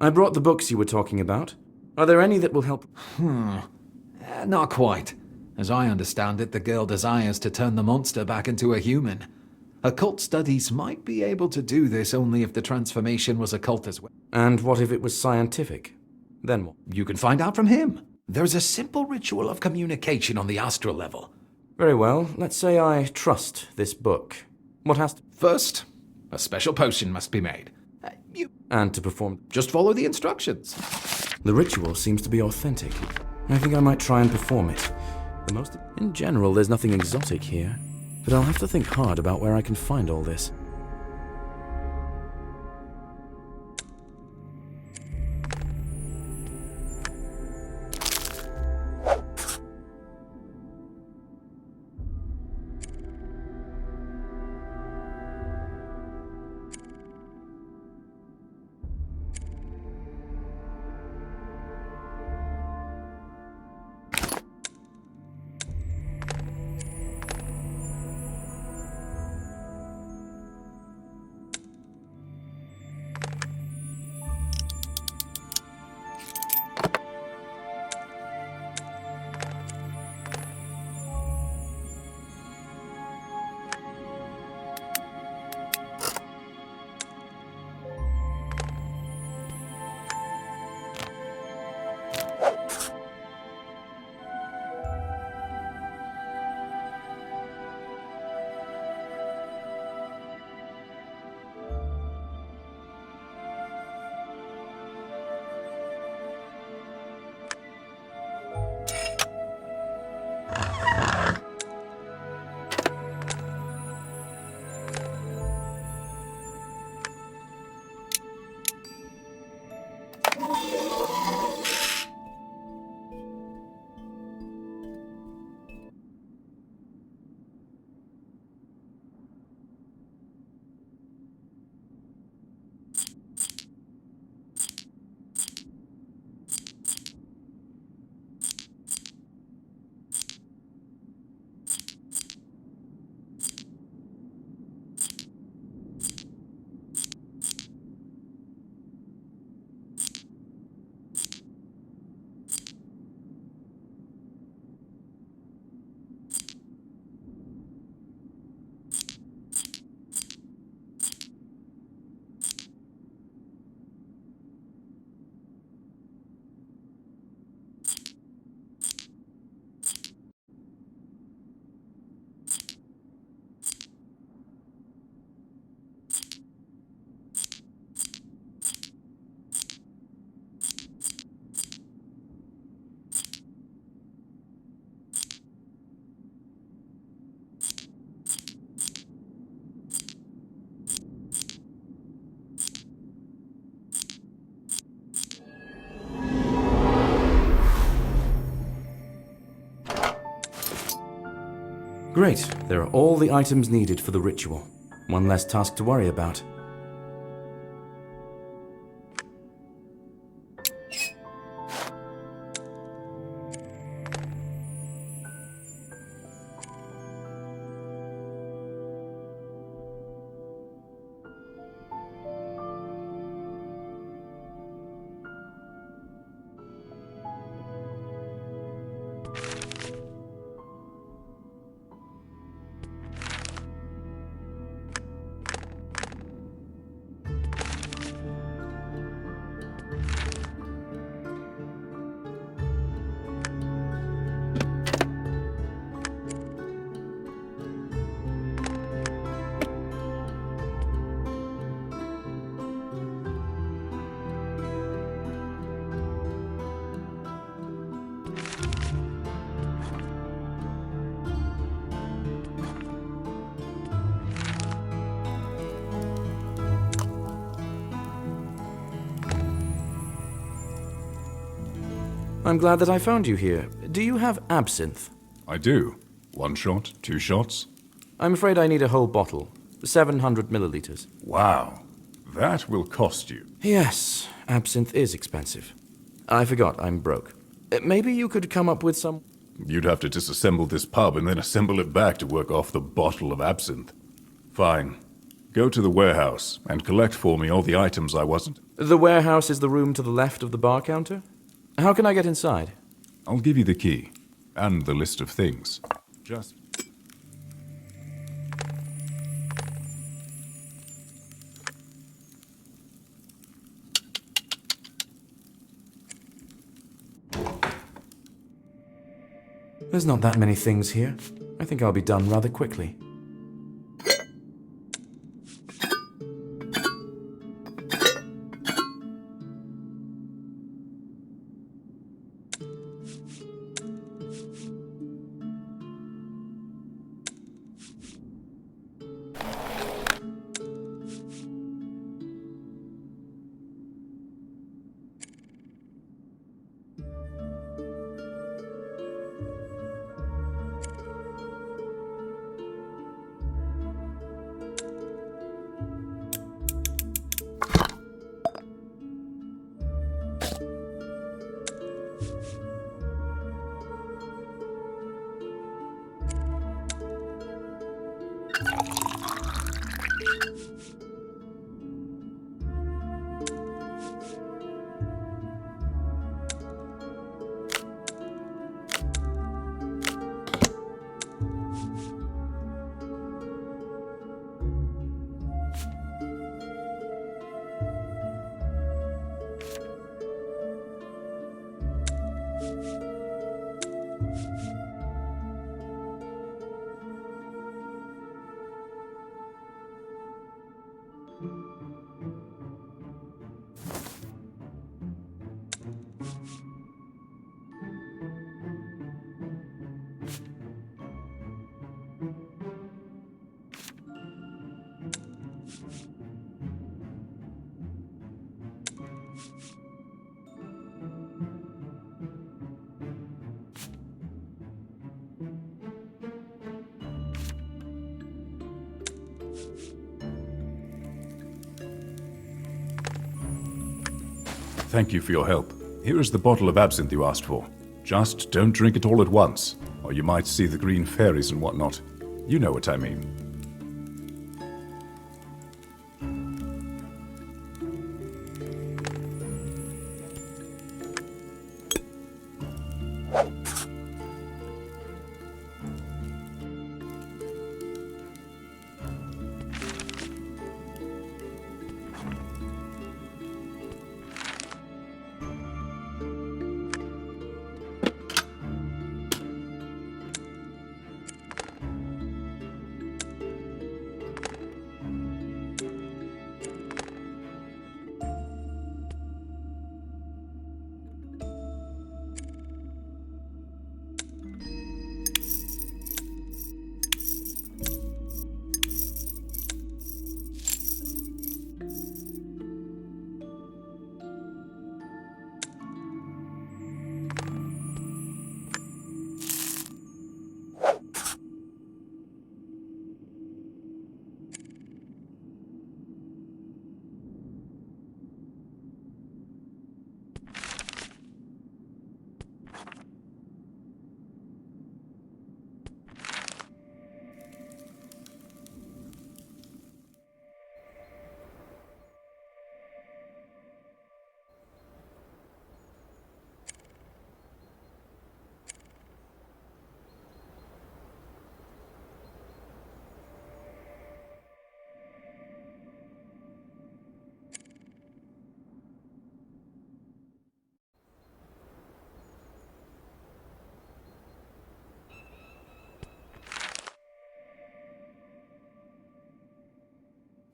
I brought the books you were talking about. Are there any that will help? Not quite. As I understand it, the girl desires to turn the monster back into a human. Occult studies might be able to do this only if the transformation was occult as well. And what if it was scientific? Then what? You can find out from him. There's a simple ritual of communication on the astral level. Very well. Let's say I trust this book. What has to... First, a special potion must be made. And to perform... Just follow the instructions. The ritual seems to be authentic. I think I might try and perform it. In general, there's nothing exotic here, but I'll have to think hard about where I can find all this. Great, there are all the items needed for the ritual. One less task to worry about. I'm glad that I found you here. Do you have absinthe? I do. 1 shot, 2 shots? I'm afraid I need a whole bottle. 700 milliliters. Wow. That will cost you. Yes, absinthe is expensive. I forgot I'm broke. Maybe you could come up with some... You'd have to disassemble this pub and then assemble it back to work off the bottle of absinthe. Fine. Go to the warehouse and collect for me all the items I wasn't... The warehouse is the room to the left of the bar counter? How can I get inside? I'll give you the key. And the list of things. Just... There's not that many things here. I think I'll be done rather quickly. Thank you for your help. Here is the bottle of absinthe you asked for. Just don't drink it all at once, or you might see the green fairies and whatnot. You know what I mean.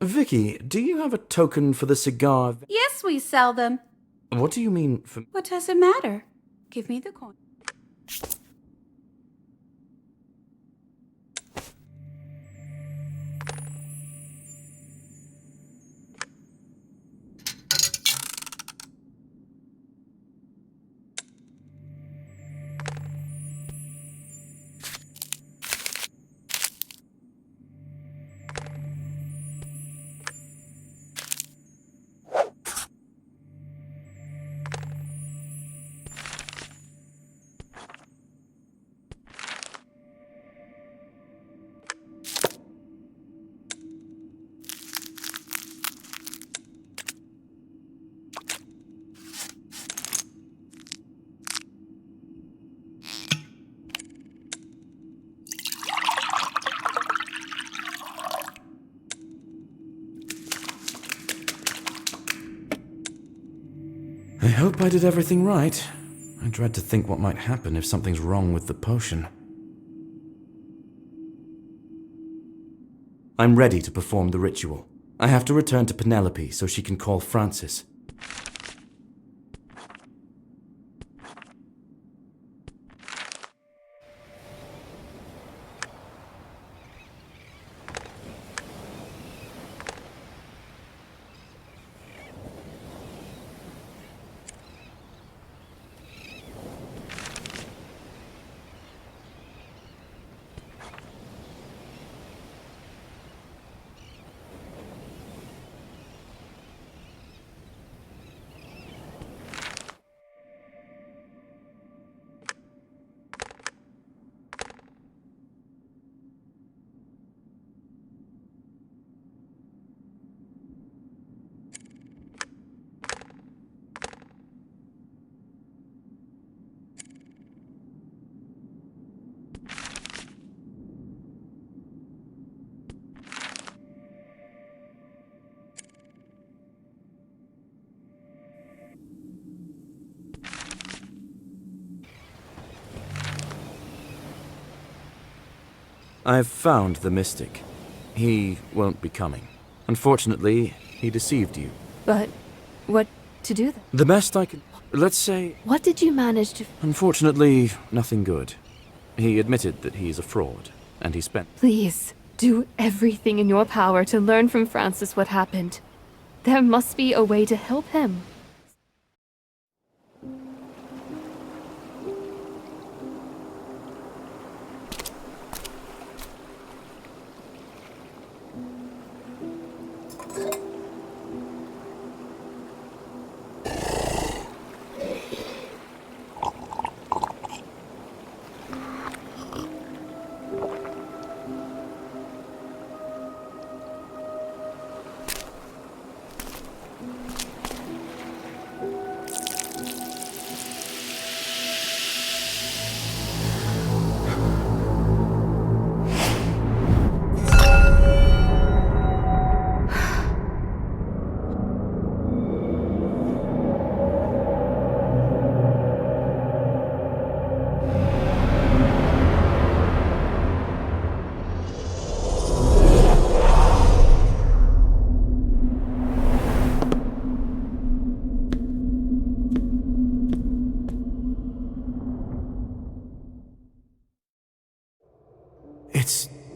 Vicky, do you have a token for the cigar? Yes, we sell them. What do you mean for... What does it matter? Give me the coin. I hope I did everything right. I dread to think what might happen if something's wrong with the potion. I'm ready to perform the ritual. I have to return to Penelope so she can call Francis. I've found the mystic. He won't be coming. Unfortunately, he deceived you. But what to do then? The best I can... Let's say... What did you manage to... Unfortunately, nothing good. He admitted that he's a fraud, and he spent... Please, do everything in your power to learn from Francis what happened. There must be a way to help him.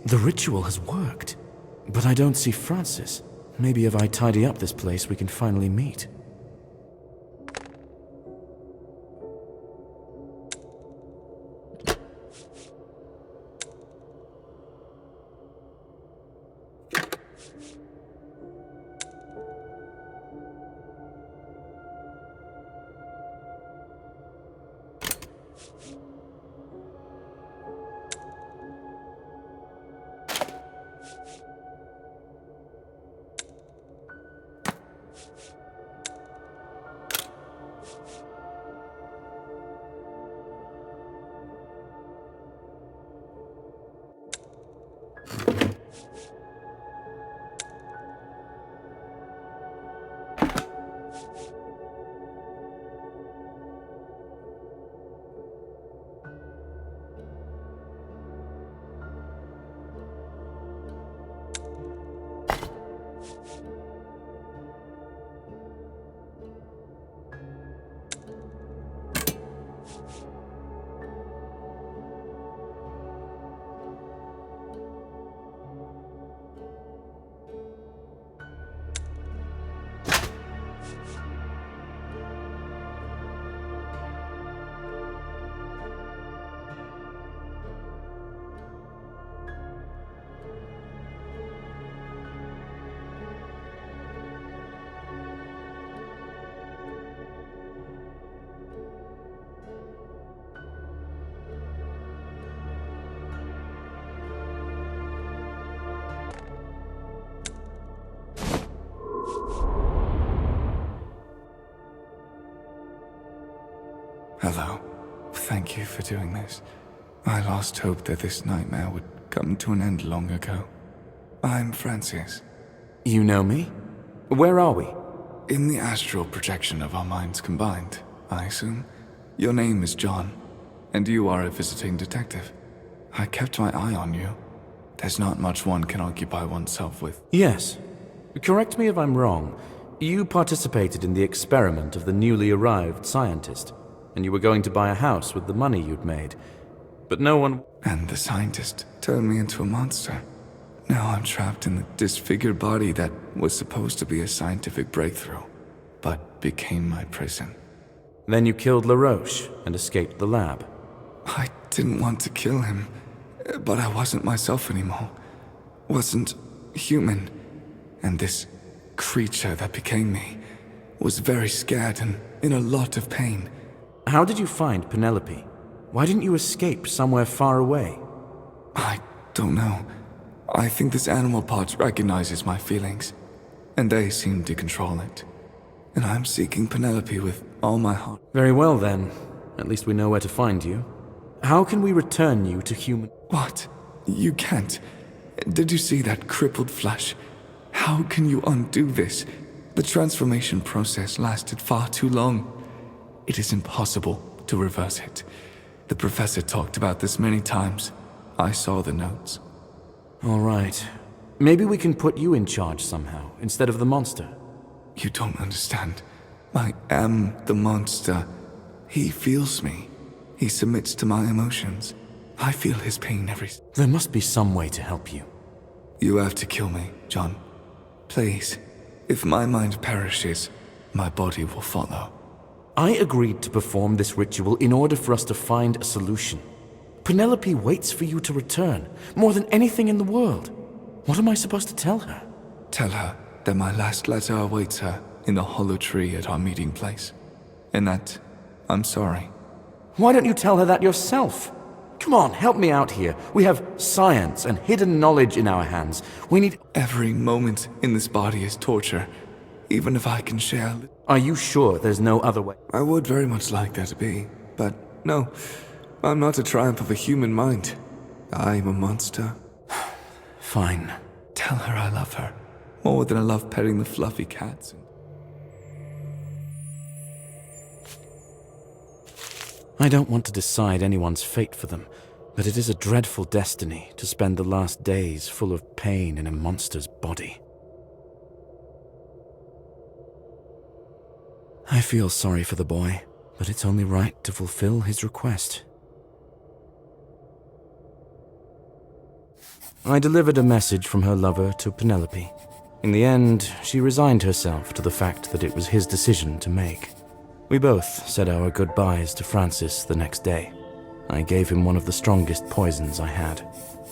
The ritual has worked. But I don't see Francis. Maybe if I tidy up this place, we can finally meet. Hello. Thank you for doing this. I lost hope that this nightmare would come to an end long ago. I'm Francis. You know me? Where are we? in the astral projection of our minds combined, I assume. Your name is John, and you are a visiting detective. I kept my eye on you. There's not much one can occupy oneself with. Yes. Correct me if I'm wrong. You participated in the experiment of the newly arrived scientist, and you were going to buy a house with the money you'd made. But no one... And the scientist turned me into a monster. Now I'm trapped in the disfigured body that was supposed to be a scientific breakthrough, but became my prison. Then you killed LaRoche and escaped the lab. I didn't want to kill him, but I wasn't myself anymore. Wasn't human. And this creature that became me was very scared and in a lot of pain. How did you find Penelope? Why didn't you escape somewhere far away? I don't know. I think this animal part recognizes my feelings, and they seem to control it. And I'm seeking Penelope with all my heart. Very well then. At least we know where to find you. How can we return you to human... What? You can't. Did you see that crippled flesh? How can you undo this? The transformation process lasted far too long. It is impossible to reverse it. The professor talked about this many times. I saw the notes. All right. Maybe we can put you in charge somehow, instead of the monster. You don't understand. I am the monster. He feels me. He submits to my emotions. I feel his pain every... There must be some way to help you. You have to kill me, John. Please. If my mind perishes, my body will follow. I agreed to perform this ritual in order for us to find a solution. Penelope waits for you to return, more than anything in the world. What am I supposed to tell her? Tell her that my last letter awaits her in the hollow tree at our meeting place. And that I'm sorry. Why don't you tell her that yourself? Come on, help me out here. We have science and hidden knowledge in our hands. We need... Every moment in this body is torture, even if I can share... Are you sure there's no other way? I would very much like there to be, but no. I'm not a triumph of a human mind. I'm a monster. Fine. Tell her I love her, more than I love petting the fluffy cats. I don't want to decide anyone's fate for them, but it is a dreadful destiny to spend the last days full of pain in a monster's body. I feel sorry for the boy, but it's only right to fulfill his request. I delivered a message from her lover to Penelope. In the end, she resigned herself to the fact that it was his decision to make. We both said our goodbyes to Francis the next day. I gave him one of the strongest poisons I had.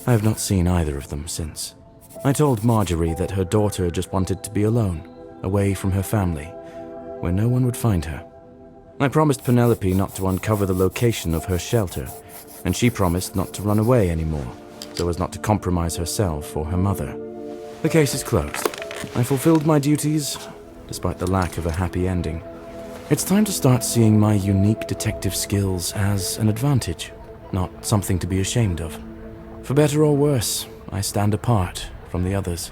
I have not seen either of them since. I told Marjorie that her daughter just wanted to be alone, away from her family, where no one would find her. I promised Penelope not to uncover the location of her shelter, and she promised not to run away anymore, so as not to compromise herself or her mother. The case is closed. I fulfilled my duties, despite the lack of a happy ending. It's time to start seeing my unique detective skills as an advantage, not something to be ashamed of. For better or worse, I stand apart from the others.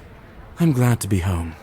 I'm glad to be home.